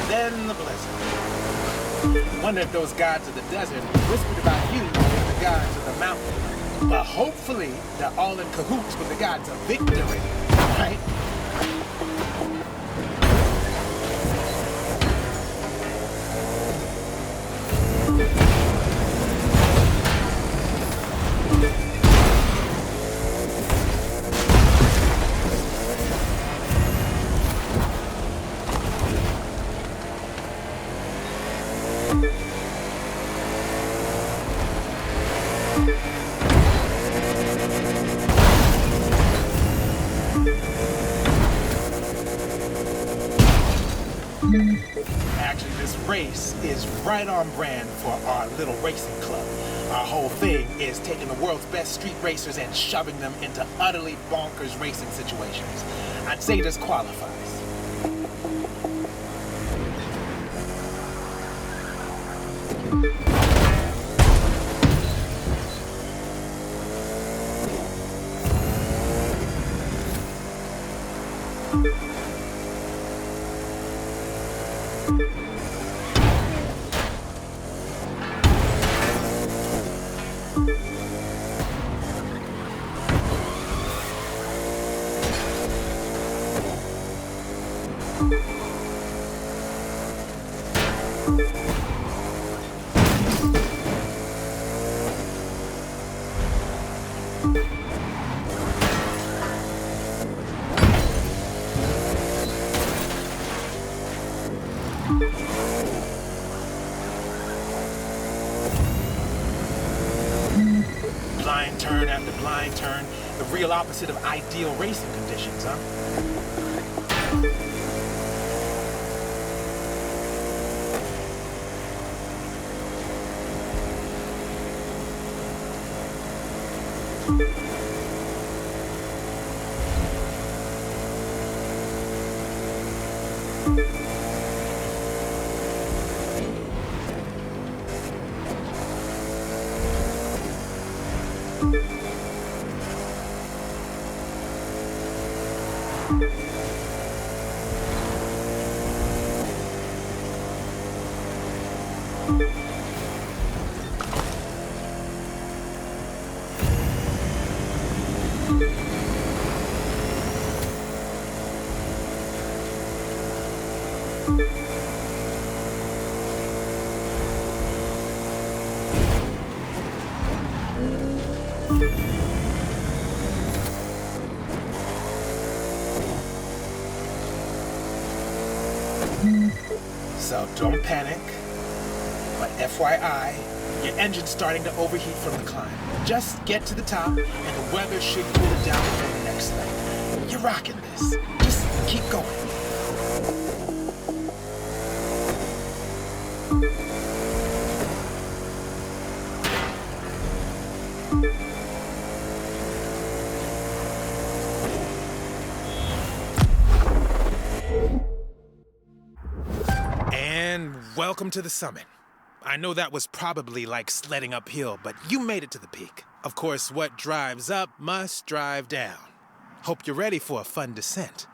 then the blizzard. Wonder if those gods of the desert whispered about you with the gods of the mountain. But hopefully, they're all in cahoots with the gods of victory, right? Actually, this race is right on brand for our little racing club. Our whole thing is taking the world's best street racers and shoving them into utterly bonkers racing situations. I'd say this qualifies. Blind turn after blind turn, the real opposite of ideal racing conditions, huh? So don't panic, but FYI, your engine's starting to overheat from the climb. Just get to the top, and the weather should cool it down for the next leg. You're rocking this. Just keep going. And welcome to the summit. I know that was probably like sledding uphill, but you made it to the peak. Of course, what drives up must drive down. Hope you're ready for a fun descent.